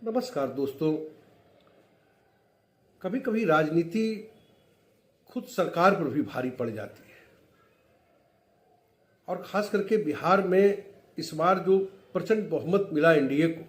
नमस्कार दोस्तों। कभी कभी राजनीति खुद सरकार पर भी भारी पड़ जाती है और खास करके बिहार में इस बार जो प्रचंड बहुमत मिला एनडीए को,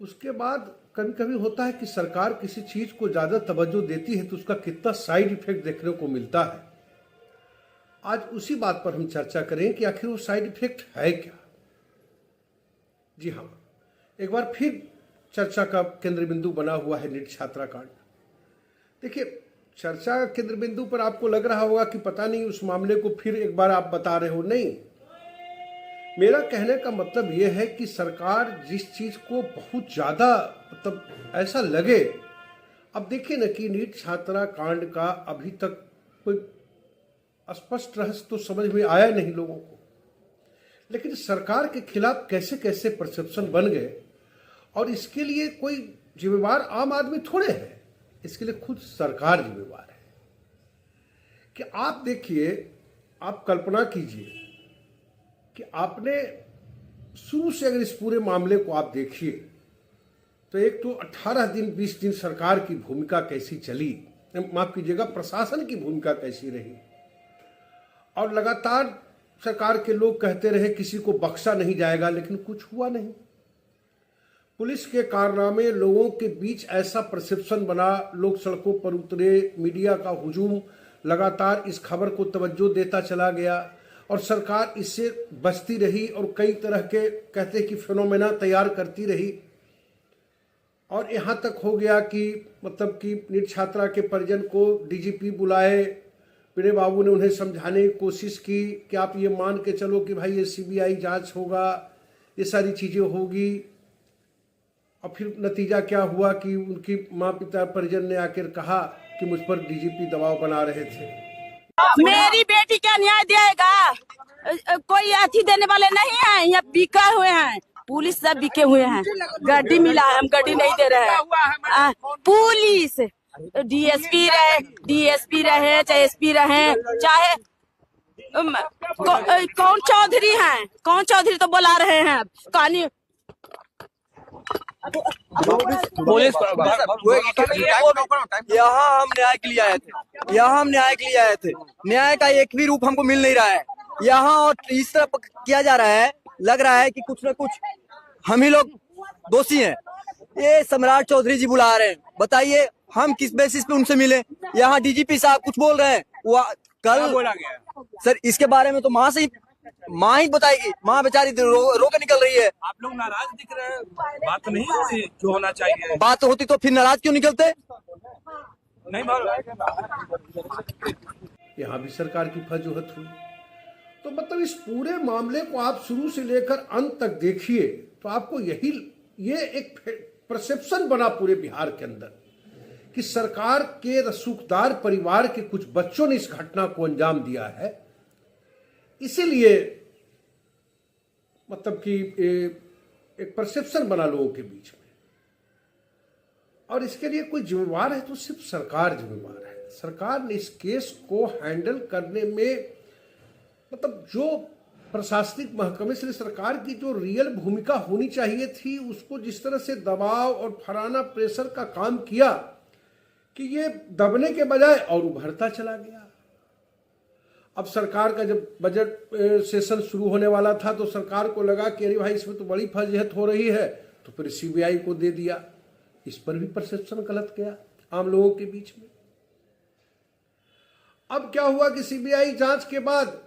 उसके बाद कभी कभी होता है कि सरकार किसी चीज को ज्यादा तवज्जो देती है तो उसका कितना साइड इफेक्ट देखने को मिलता है। आज उसी बात पर हम चर्चा करें कि आखिर वो साइड इफेक्ट है क्या। जी हाँ, एक बार फिर चर्चा का केंद्र बिंदु बना हुआ है नीट छात्रा कांड। देखिए, चर्चा केंद्र बिंदु पर आपको लग रहा होगा कि पता नहीं उस मामले को फिर एक बार आप बता रहे हो। नहीं, मेरा कहने का मतलब यह है कि सरकार जिस चीज को बहुत ज्यादा मतलब ऐसा लगे, अब देखिए ना कि नीट छात्रा कांड का अभी तक कोई स्पष्ट रहस्य तो समझ में आया नहीं लोगों को, लेकिन सरकार के खिलाफ कैसे कैसे परसेप्शन बन गए। और इसके लिए कोई जिम्मेवार आम आदमी थोड़े है, इसके लिए खुद सरकार जिम्मेवार है। कि आप देखिए, आप कल्पना कीजिए कि आपने शुरू से अगर इस पूरे मामले को आप देखिए तो एक तो 18 दिन 20 दिन सरकार की भूमिका कैसी चली, माफ कीजिएगा प्रशासन की भूमिका कैसी रही, और लगातार सरकार के लोग कहते रहे किसी को बख्शा नहीं जाएगा, लेकिन कुछ हुआ नहीं। पुलिस के कारनामे, लोगों के बीच ऐसा परसेप्शन बना, लोग सड़कों पर उतरे, मीडिया का हुजूम लगातार इस खबर को तवज्जो देता चला गया और सरकार इससे बचती रही और कई तरह के कहते कि फिनोमेना तैयार करती रही। और यहाँ तक हो गया कि मतलब कि नीट छात्रा के परिजन को डीजीपी बुलाए, विनय बाबू ने उन्हें समझाने की कोशिश की कि आप ये मान के चलो कि भाई ये सीबीआई जांच होगा, ये सारी चीज़ें होगी। और फिर नतीजा क्या हुआ कि उनकी माँ पिता परिजन ने आकर कहा कि मुझ पर डीजीपी दबाव बना रहे थे। मेरी बेटी क्या न्याय देगा? कोई अथी देने वाले नहीं है, यहाँ बिका हुए हैं, पुलिस सब बिके हुए हैं। गड्डी मिला है, हम गड्डी नहीं दे रहे हैं। पुलिस डीएसपी रहे चाहे एसपी रहे, चाहे कौन चौधरी हैं, कौन चौधरी तो बुला रहे हैं कहानी पुलिस। यहाँ हम न्याय के लिए आए थे, न्याय का एक भी रूप हमको मिल नहीं रहा है यहाँ। और इस तरह किया जा रहा है, लग रहा है कि कुछ न कुछ हम ही लोग दोषी हैं। ये सम्राट चौधरी जी बुला रहे हैं, बताइए हम किस बेसिस पे उनसे मिले? यहाँ डीजीपी साहब कुछ बोल रहे हैं, वो कल बोला गया सर, इसके बारे में तो माँ ही बताएगी। माँ बेचारी रो के निकल रही है। आप लोग नाराज दिख रहे हैं, बात तो नहीं हुई जो होना चाहिए। बात होती तो फिर नाराज क्यों निकलते? नहीं यहाँ भी सरकार की फजूहत हुई। तो मतलब इस पूरे मामले को आप शुरू से लेकर अंत तक देखिए तो आपको ये एक परसेप्शन बना पूरे बिहार के अंदर कि सरकार के रसूखदार परिवार के कुछ बच्चों ने इस घटना को अंजाम दिया है। इसीलिए मतलब कि एक परसेप्शन बना लोगों के बीच में, और इसके लिए कोई जिम्मेवार है तो सिर्फ सरकार जिम्मेवार है। सरकार ने इस केस को हैंडल करने में मतलब जो प्रशासनिक महकमे से सरकार की जो रियल भूमिका होनी चाहिए थी, उसको जिस तरह से दबाव और फराना प्रेशर का काम किया कि ये दबने के बजाय और उभरता चला गया। अब सरकार का जब बजट सेशन शुरू होने वाला था तो सरकार को लगा कि अरे भाई इसमें तो बड़ी फजीहत हो रही है, तो फिर सीबीआई को दे दिया। इस पर भी परसेप्शन गलत गया आम लोगों के बीच में। अब क्या हुआ कि सीबीआई जांच के बाद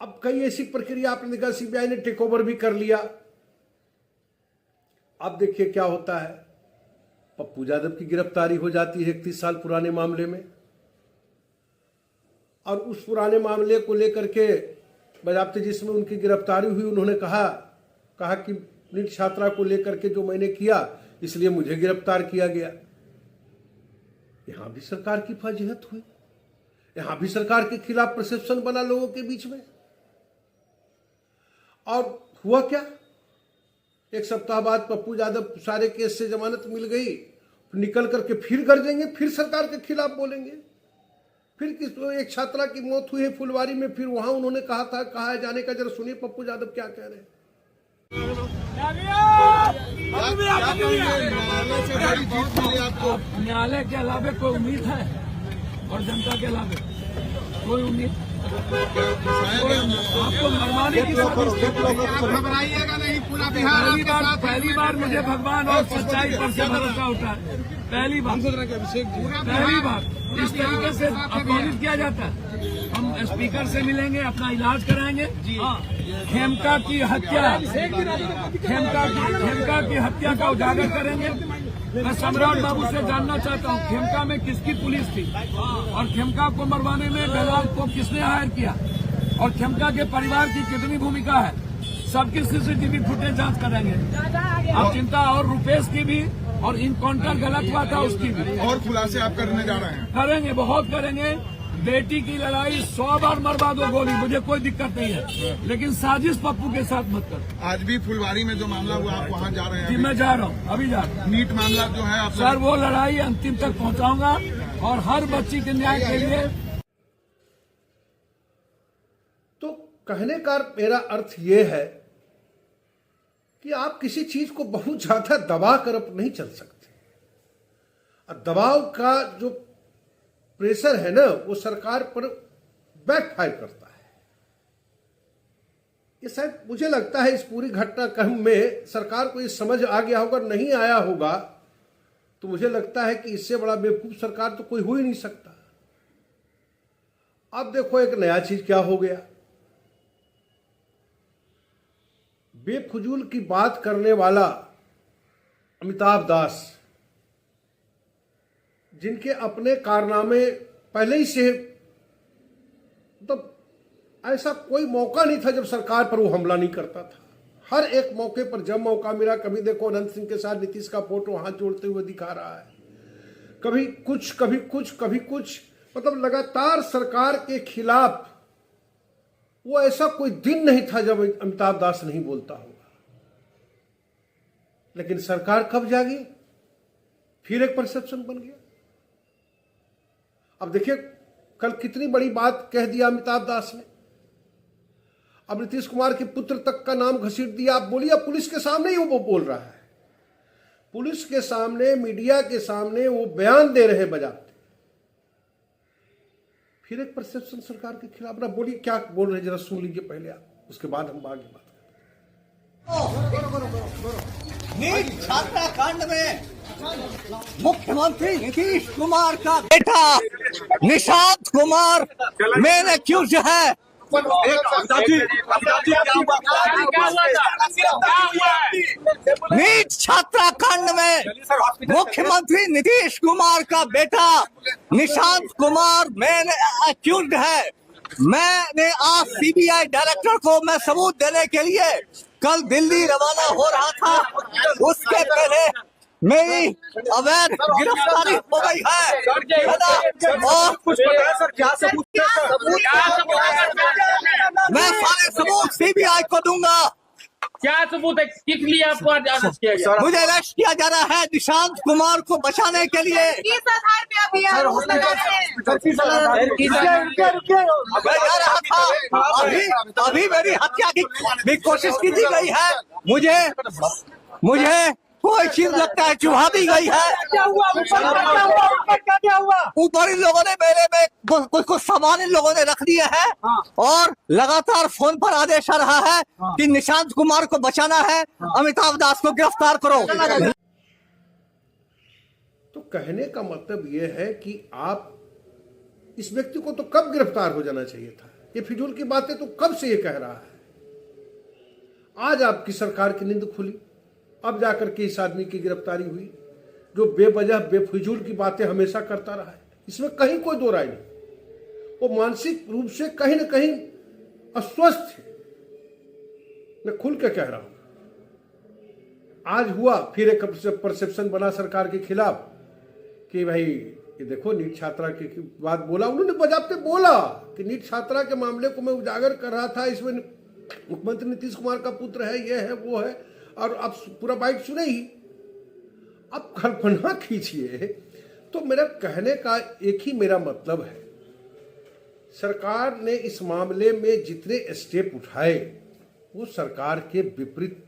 अब कई ऐसी प्रक्रिया आपने देखा, सीबीआई ने टेक ओवर भी कर लिया। अब देखिए क्या होता है, पप्पू यादव की गिरफ्तारी हो जाती है 31 साल पुराने मामले में, और उस पुराने मामले को लेकर के बजाबते जिसमें उनकी गिरफ्तारी हुई, उन्होंने कहा कि नीट छात्रा को लेकर के जो मैंने किया इसलिए मुझे गिरफ्तार किया गया। यहां भी सरकार की फजीहत हुई, यहां भी सरकार के खिलाफ परसेप्शन बना लोगों के बीच में। और हुआ क्या, एक सप्ताह बाद पप्पू यादव सारे केस से जमानत मिल गई, निकल करके फिर गरजेंगे, फिर सरकार के खिलाफ बोलेंगे। फिर एक छात्रा की मौत हुई है फुलवारी में, फिर वहां उन्होंने कहा है जाने का, जरा सुनिए पप्पू यादव क्या कह रहे हैं। न्यायालय के अलावा कोई उम्मीद है और जनता के अलावा कोई उम्मीद आपको मरवाने की घबराइएगा नहीं, पूरा बिहार पहली बार मुझे भगवान और सच्चाई पर से भरोसा उठा है। पहली बार इस तरीके से अपमानित किया जाता है। हम स्पीकर से मिलेंगे, अपना इलाज कराएंगे। खेमका की हत्या का उजागर करेंगे। मैं सम्राट बाबू से जानना चाहता हूँ, खेमका में किसकी पुलिस थी और खेमका को मरवाने में बेलाल को किसने हायर किया और खेमका के परिवार की कितनी भूमिका है, सबकी सीसीटीवी फुटेज जांच करेंगे। अब चिंता और रुपेश की भी और इनकाउंटर गलत हुआ था उसकी भी और खुलासे आप करने जा रहे हैं। करेंगे, बहुत करेंगे। बेटी की लड़ाई 100 बार मरवा दो गोली, मुझे कोई दिक्कत नहीं है, लेकिन साजिश पप्पू के साथ मत करो। आज भी फुलवारी में जो मामला हुआ, आप वहाँ जा रहे हैं? जी मैं जा रहा हूँ, अभी जा रहा हूँ। नीट मामला जो है आप सर, वो लड़ाई अंतिम तक पहुँचाऊंगा और हर बच्ची के न्याय के लिए। तो कहने का मेरा अर्थ ये है कि आप किसी चीज को बहुत ज्यादा दबा कर अब नहीं चल सकते। और दबाव का जो प्रेशर है ना, वो सरकार पर बैकफायर करता है। ये शायद मुझे लगता है इस पूरी घटनाक्रम में सरकार को ये समझ आ गया होगा, नहीं आया होगा तो मुझे लगता है कि इससे बड़ा बेवकूफ सरकार तो कोई हो ही नहीं सकता। अब देखो एक नया चीज क्या हो गया, बेफजूल की बात करने वाला अमिताभ दास, जिनके अपने कारनामे पहले ही से मतलब ऐसा कोई मौका नहीं था जब सरकार पर वो हमला नहीं करता था। हर एक मौके पर जब मौका मिला, कभी देखो अनंत सिंह के साथ नीतीश का फोटो हाथ जोड़ते हुए दिखा रहा है, कभी कुछ कभी कुछ कभी कुछ, मतलब लगातार सरकार के खिलाफ। वो ऐसा कोई दिन नहीं था जब अमिताभ दास नहीं बोलता होगा। लेकिन सरकार कब जागी, फिर एक परसेप्शन बन गया। अब देखिए कल कितनी बड़ी बात कह दिया अमिताभ दास ने। अब नीतीश कुमार के पुत्र तक का नाम घसीट दिया। आप बोलिए, पुलिस के सामने ही वो बोल रहा है, पुलिस के सामने, मीडिया के सामने वो बयान दे रहे बजाते। फिर एक परसेप्शन सरकार के खिलाफ। ना बोलिए क्या बोल रहे, जरा सुन लीजिए पहले आप, उसके बाद हम आगे बात करें। नीट छात्रा कांड में मुख्यमंत्री नीतीश कुमार का बेटा निशांत कुमार मेन एक्यूज है। नीट छात्रा कांड में मुख्यमंत्री नीतीश कुमार का बेटा निशांत कुमार मेन एक्यूज है। मैंने आज सीबीआई डायरेक्टर को मैं सबूत देने के लिए कल दिल्ली रवाना हो रहा था, उसके पहले मेरी अवैध गिरफ्तारी हो गई है। और मैं सारे सबूत सीबीआई को दूंगा। क्या सबूत है, किस लिए आपको अरेस्ट किया गया? मुझे अरेस्ट किया जा रहा है निशांत कुमार को बचाने के लिए। किस आधार पे आप यहाँ मैं जा रहा था, अभी मेरी हत्या की भी कोशिश की गई है। मुझे कोई चीज लगता है चुभा दी गई है। क्या हुआ? ऊपर इन लोगों ने मेरे में कुछ सामान इन लोगों ने रख दिए हैं और लगातार फोन पर आदेश आ रहा है कि निशांत कुमार को बचाना है, अमिताभ दास को गिरफ्तार करो। तो कहने का मतलब यह है कि आप इस व्यक्ति को तो कब गिरफ्तार हो जाना चाहिए था। ये फिजूल की बातें तो कब से ये कह रहा है। आज आपकी सरकार की नींद खुली, अब जाकर के इस आदमी की गिरफ्तारी हुई जो बेवजह बेफिजूल की बातें हमेशा करता रहा है। इसमें कहीं कोई दो राय नहीं। वो मानसिक रूप से कहीं ना कहीं अस्वस्थ है, मैं खुल के कह रहा हूं। आज हुआ फिर एक परसेप्शन बना सरकार के खिलाफ कि भाई ये देखो नीट छात्रा की बात बोला, उन्होंने बजाते बोला कि नीट छात्रा के मामले को मैं उजागर कर रहा था, इसमें मुख्यमंत्री नीतीश कुमार का पुत्र है, ये है वो है, और अब पूरा बाइट सुने ही। अब कल्पना कीजिए। तो मेरा कहने का एक ही मेरा मतलब है, सरकार ने इस मामले में जितने स्टेप उठाए वो सरकार के विपरीत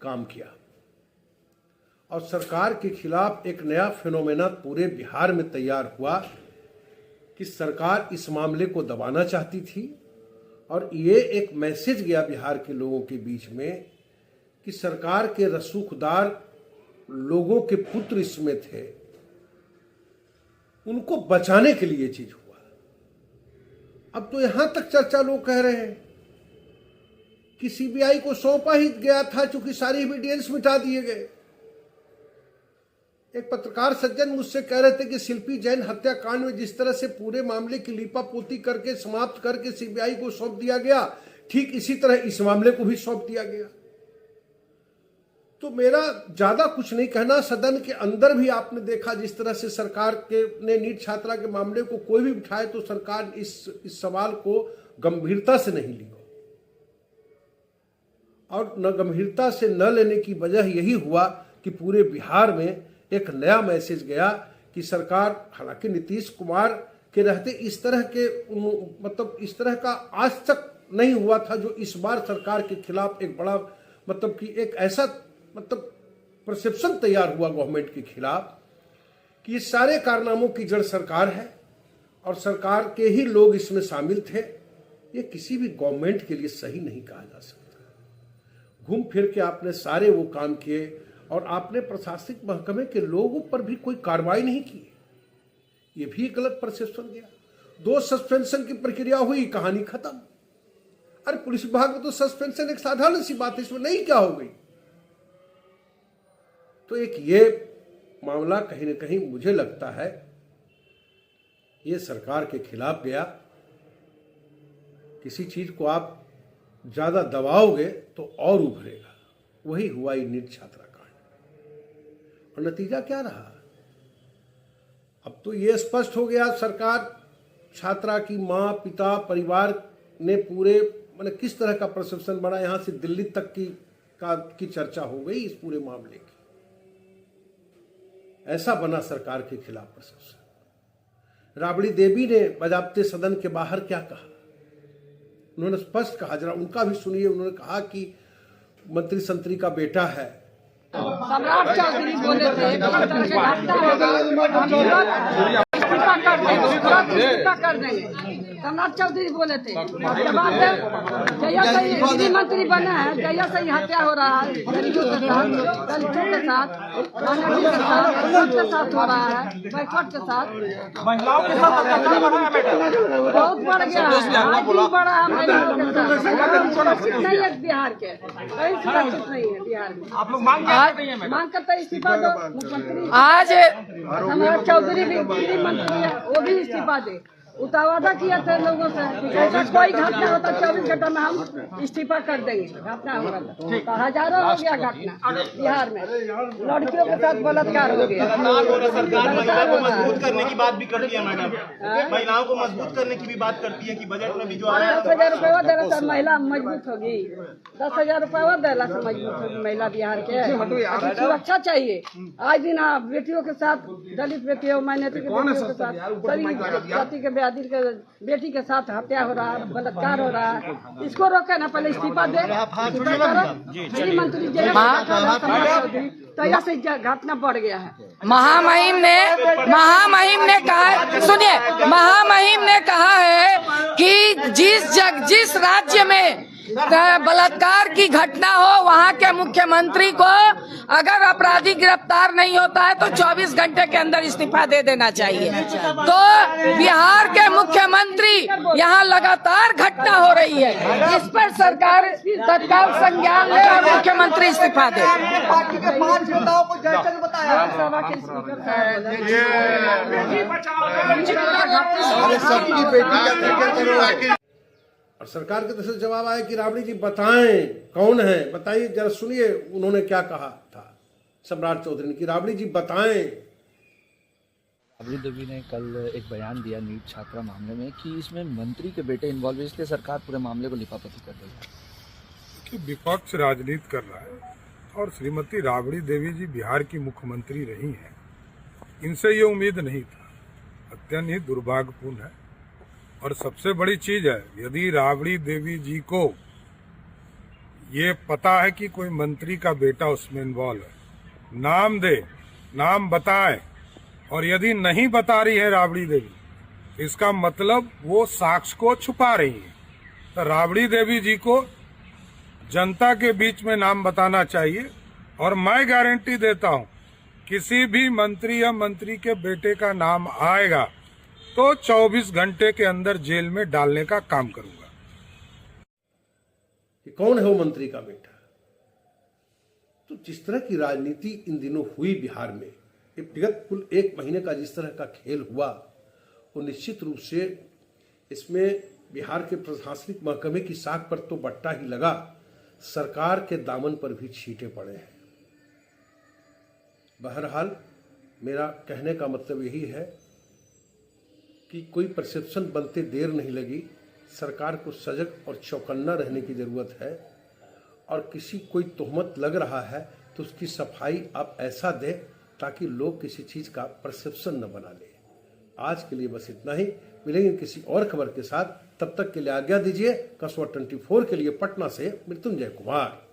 काम किया और सरकार के खिलाफ एक नया फिनोमेना पूरे बिहार में तैयार हुआ कि सरकार इस मामले को दबाना चाहती थी और ये एक मैसेज गया बिहार के लोगों के बीच में कि सरकार के रसूखदार लोगों के पुत्र इसमें थे, उनको बचाने के लिए चीज हुआ। अब तो यहां तक चर्चा लोग कह रहे हैं कि सीबीआई को सौंपा ही गया था क्योंकि सारी एविडेंस मिटा दिए गए। एक पत्रकार सज्जन मुझसे कह रहे थे कि शिल्पी जैन हत्याकांड में जिस तरह से पूरे मामले की लीपापोती करके समाप्त करके सीबीआई को सौंप दिया गया, ठीक इसी तरह इस मामले को भी सौंप दिया गया। तो मेरा ज्यादा कुछ नहीं कहना। सदन के अंदर भी आपने देखा जिस तरह से सरकार के ने नीट छात्रा के मामले को कोई भी उठाए तो सरकार इस सवाल को गंभीरता से नहीं ली और न गंभीरता से न लेने की वजह यही हुआ कि पूरे बिहार में एक नया मैसेज गया कि सरकार, हालांकि नीतीश कुमार के रहते इस तरह के मतलब इस तरह का आज तक नहीं हुआ था जो इस बार सरकार के खिलाफ एक बड़ा मतलब कि एक ऐसा मतलब परसेप्शन तैयार हुआ गवर्नमेंट के खिलाफ कि ये सारे कारनामों की जड़ सरकार है और सरकार के ही लोग इसमें शामिल थे। ये किसी भी गवर्नमेंट के लिए सही नहीं कहा जा सकता। घूम फिर के आपने सारे वो काम किए और आपने प्रशासनिक महकमे के लोगों पर भी कोई कार्रवाई नहीं की। ये भी गलत परसेप्शन गया। 2 सस्पेंशन की प्रक्रिया हुई, कहानी खत्म। अरे पुलिस विभाग में तो सस्पेंशन एक साधारण सी बात है, इसमें नहीं क्या हो गई। तो एक ये मामला कहीं ना कहीं मुझे लगता है ये सरकार के खिलाफ गया। किसी चीज को आप ज्यादा दबाओगे तो और उभरेगा। वही हुआ ये नीट छात्रा कांड और नतीजा क्या रहा। अब तो ये स्पष्ट हो गया सरकार, छात्रा की मां, पिता, परिवार ने पूरे मतलब किस तरह का परसेप्शन बना, यहां से दिल्ली तक की चर्चा हो गई इस पूरे मामले की। ऐसा बना सरकार के खिलाफ परसेप्शन। राबड़ी देवी ने बजाबते सदन के बाहर क्या कहा, उन्होंने स्पष्ट कहा, जरा उनका भी सुनिए। उन्होंने कहा कि मंत्री संतरी का बेटा है। सम्राट चौधरी बोले थे कर देंगे। सम्राट चौधरी बोले थे उसके बाद जया सही गृह मंत्री बने हैं, जया सही हत्या हो रहा है गरीबों के साथ, दलितों के साथ, के साथ हो रहा है, बैकवर्ड के साथ, महिलाओं के साथ बहुत बढ़ गया है, बड़ा है महिलाओं के साथ। नहीं है बिहार के, कहीं सुरक्षित नहीं है बिहार में। आप लोग मांग करते इस्तीफा दो मुख्यमंत्री। आज सम्राट चौधरी भी गृह मंत्री है, वो भी इस्तीफा दे। उतावादा किया था लोगों से, जैसा कोई घटना होता 24 घंटा में हम इस्तीफा कर देंगे। घटना हो रहा था तो हजारों हो गया घटना बिहार में, लड़कियों के साथ बलात्कार हो गया। सरकार महिलाओं को मजबूत करने की बात भी करती है मैडम, महिलाओं को मजबूत करने की भी बात करती है कि बजट में भी जो 10,000 रुपया देने से महिला मजबूत होगी। 10,000 रुपया देने से मजबूत होगी महिला बिहार के। सुरक्षा चाहिए। आज दिन बेटियों के साथ, दलित बेटियों, माइनॉरिटी के बेटियों के साथ, सभी जाति के बेटी के साथ हत्या हो रहा है, बलात्कार हो रहा है। इसको रोके ना, पहले इस्तीफा दे। गृह मंत्री तो ऐसे घटना बढ़ गया है। महामहिम ने कहा, सुनिए, महामहिम ने कहा है कि जिस राज्य में बलात्कार की घटना हो वहाँ के मुख्यमंत्री को अगर अपराधी गिरफ्तार नहीं होता है तो 24 घंटे के अंदर इस्तीफा दे देना चाहिए। तो बिहार के मुख्यमंत्री यहाँ लगातार घटना हो रही है, इस पर सरकार तत्काल संज्ञान ले और मुख्यमंत्री इस्तीफा दे। पार्टी के 5 नेताओं को जयचंद बताया। और सरकार की तरफ से जवाब आया कि राबड़ी जी बताएं कौन है, बताइए जरा सुनिए उन्होंने क्या कहा था सम्राट चौधरी ने कि राबड़ी जी बताएं। राबड़ी देवी ने कल एक बयान दिया नीट छात्रा मामले में कि इसमें मंत्री के बेटे इन्वॉल्व है, इसलिए सरकार पूरे मामले को लिपापोती कर रही है। कि विपक्ष राजनीति कर रहा है और श्रीमती राबड़ी देवी जी बिहार की मुख्यमंत्री रही हैं, इनसे ये उम्मीद नहीं था। अत्यंत ही दुर्भाग्यपूर्ण है। और सबसे बड़ी चीज है, यदि राबड़ी देवी जी को ये पता है कि कोई मंत्री का बेटा उसमें इन्वॉल्व है, नाम दे, नाम बताए, और यदि नहीं बता रही है राबड़ी देवी, इसका मतलब वो साक्ष्य को छुपा रही है। तो राबड़ी देवी जी को जनता के बीच में नाम बताना चाहिए, और मैं गारंटी देता हूं किसी भी मंत्री या मंत्री के बेटे का नाम आएगा तो 24 घंटे के अंदर जेल में डालने का काम करूंगा। कि कौन है वो मंत्री का बेटा? तो जिस तरह की राजनीति इन दिनों हुई बिहार में, विगत कुल 1 महीने का जिस तरह का खेल हुआ, वो निश्चित रूप से इसमें बिहार के प्रशासनिक महकमे की साख पर तो बट्टा ही लगा, सरकार के दामन पर भी छींटे पड़े हैं। बहरहाल मेरा कहने का मतलब यही है कि कोई परसेप्शन बनते देर नहीं लगी। सरकार को सजग और चौकन्ना रहने की ज़रूरत है, और किसी कोई तोहमत लग रहा है तो उसकी सफाई आप ऐसा दें ताकि लोग किसी चीज़ का परसेप्शन न बना ले। आज के लिए बस इतना ही, मिलेंगे किसी और खबर के साथ। तब तक के लिए आज्ञा दीजिए। कसवा 24 के लिए पटना से मृत्युंजय कुमार।